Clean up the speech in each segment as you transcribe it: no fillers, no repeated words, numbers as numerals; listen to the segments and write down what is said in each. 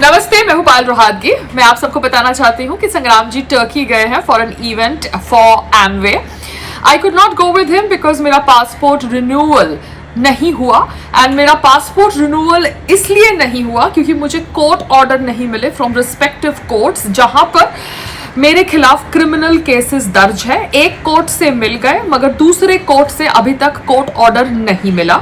नमस्ते, मैं हूँ पायल रोहातगी। मैं आप सबको बताना चाहती हूँ कि संग्राम जी टर्की गए हैं for an event for Amway. I could not go with him because मेरा पासपोर्ट रिन्यूअल नहीं हुआ। एंड मेरा पासपोर्ट रिन्यूअल इसलिए नहीं हुआ क्योंकि मुझे कोर्ट ऑर्डर नहीं मिले फ्रॉम रिस्पेक्टिव कोर्ट्स जहां पर मेरे खिलाफ क्रिमिनल केसेस दर्ज है। एक कोर्ट से मिल गए मगर दूसरे कोर्ट से अभी तक कोर्ट ऑर्डर नहीं मिला।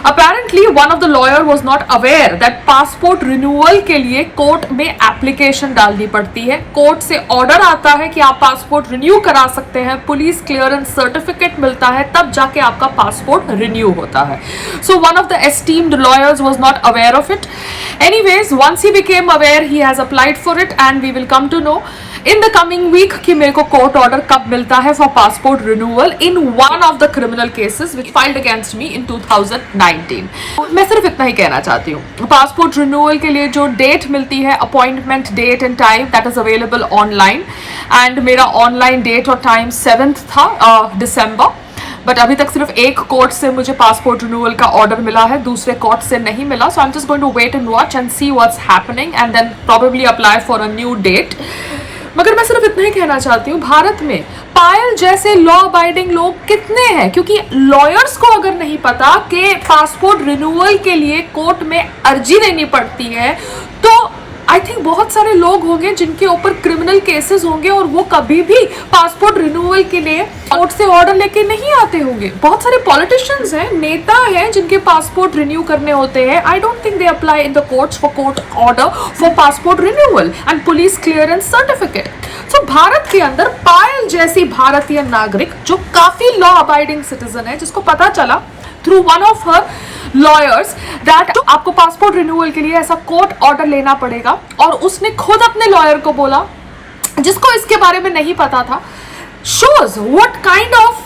Apparently one of the lawyer was not aware that passport renewal के लिए कोर्ट में एप्लीकेशन डालनी पड़ती है। कोर्ट से ऑर्डर आता है कि आप पासपोर्ट रिन्यू करा सकते हैं, पुलिस क्लियरेंस सर्टिफिकेट मिलता है, तब जाके आपका पासपोर्ट रिन्यू होता है। So one of the esteemed lawyers was not aware of it. Anyways, once he became aware he has applied for it and we will come to know in the coming week कि मेरे को court order कब मिलता है for passport renewal in one of the criminal cases which filed against me in 2019। मैं सिर्फ इतना ही कहना चाहती हूँ, पासपोर्ट रिन्यूअल के लिए जो डेट मिलती है, appointment date and time, that is available online and मेरा ऑनलाइन डेट और टाइम 7th था दिसंबर। बट अभी तक सिर्फ एक कोर्ट से मुझे पासपोर्ट रिन्यूअल का ऑर्डर मिला है, दूसरे कोर्ट से नहीं मिला। So I am just going to wait and watch and see what's happening and then probably apply for a new date. मगर मैं सिर्फ इतना ही कहना चाहती हूँ, भारत में पायल जैसे लॉ अबाइडिंग लोग कितने हैं? क्योंकि लॉयर्स को अगर नहीं पता कि पासपोर्ट रिन्यूअल के लिए कोर्ट में अर्जी देनी पड़ती है, तो आई थिंक बहुत सारे लोग होंगे जिनके ऊपर क्रिमिनल केसेस होंगे और वो कभी भी पासपोर्ट रिन्यूअल के लिए कोर्ट से ऑर्डर लेके नहीं आते होंगे। बहुत सारे पॉलिटिशियंस हैं, नेता हैं जिनके पासपोर्ट रिन्यू करने होते हैं। I don't think they apply in the courts for court order for passport renewal and police clearance certificate. So Bharat के अंदर पायल जैसी भारतीय नागरिक जो काफी लॉ अबाइडिंग सिटीजन है, जिसको पता चला through one of her lawyers that आपको पासपोर्ट रिन्यूअल के लिए ऐसा कोर्ट ऑर्डर लेना पड़ेगा, और उसने खुद अपने लॉयर को बोला, जिसको इसके बारे में नहीं पता था, shows what kind of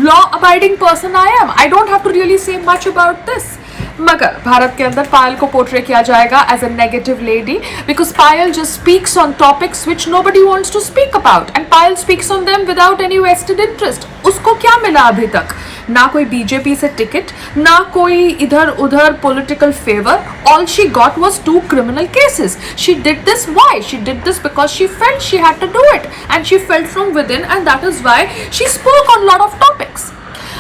law abiding person I am. I don't have to really say much about this. मगर भारत के अंदर पायल को पोर्ट्रे किया जाएगा as a negative lady because Payal just speaks on topics which nobody wants to speak about and Payal speaks on them without any vested interest. उसको क्या मिला अभी तक? ना कोई बीजेपी से टिकट, ना कोई इधर उधर political favour. All she got was 2 criminal cases. She did this why? She did this because she felt she had to do it and she felt from within and that is why she spoke on lot of topics.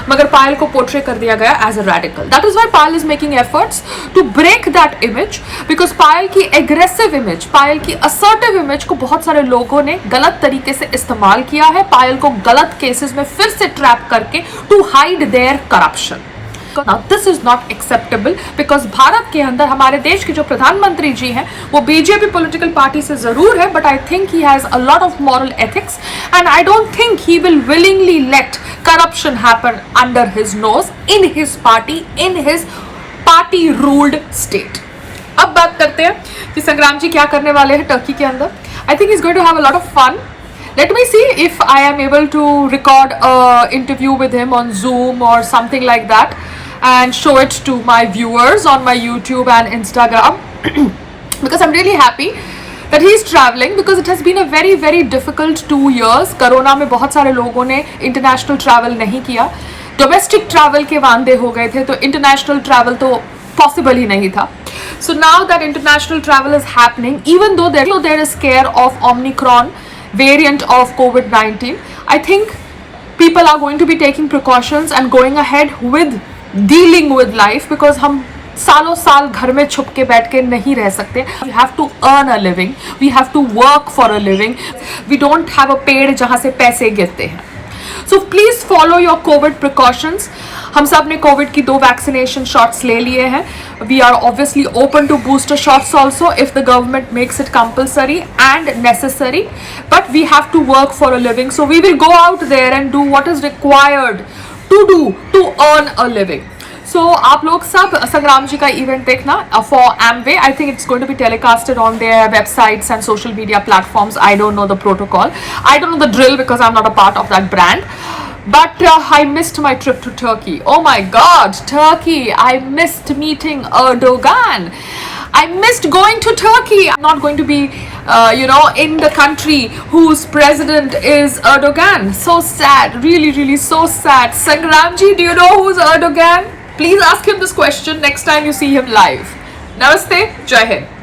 मगर पायल को portray कर दिया गया as a radical. That is why Payal is making efforts to break that image because Payal की aggressive image, पायल की assertive image को बहुत सारे लोगों ने गलत तरीके से इस्तेमाल किया है, पायल को गलत केसेस में फिर से ट्रैप करके to hide their corruption. Now this is not acceptable because Bharat के अंदर हमारे देश के जो प्रधानमंत्री जी हैं वो बीजेपी पॉलिटिकल पार्टी से जरूर है, but I think he has a lot of moral ethics and I don't think he will willingly let corruption happen under his nose in his party ruled state. अब बात करते हैं कि संग्राम जी क्या करने वाले हैं टर्की के अंदर। I think he's going to have a lot of fun. Let me see if I am able to record an interview with him on Zoom or something like that and show it to my viewers on my YouTube and Instagram because I'm really happy that he is traveling because it has been a very very difficult 2 years. Corona में बहुत सारे लोगों ने international travel नहीं किया, domestic travel के वांदे हो गए थे, तो इंटरनेशनल ट्रैवल तो पॉसिबल ही नहीं था. So now that international travel is happening, even though there is scare of Omicron variant of COVID-19, I think people are going to be taking precautions and going ahead with dealing with life because हम सालों साल घर में छुप के बैठ के नहीं रह सकते. We have to earn a living, we have to work for a living. We don't have a पेड़ जहाँ से पैसे गिरते हैं. So please follow your COVID precautions. हम सब ने कोविड की 2 वैक्सीनेशन शॉट्स ले लिए हैं. We are obviously open to booster shots also if the government makes it compulsory and necessary. But we have to work for a living. So we will go out there and do what is required to do to earn a living. So आप लोग सब संग्राम जी का event देखना for Amway. I think it's going to be telecasted on their websites and social media platforms. I don't know the protocol. I don't know the drill because I'm not a part of that brand. But I missed my trip to Turkey. Oh my God, Turkey! I missed meeting Erdogan. I missed going to Turkey. I'm not going to be, in the country whose president is Erdogan. So sad, really, really so sad. Sangramji, do you know who's Erdogan? Please ask him this question next time you see him live. नमस्ते, जय हिंद।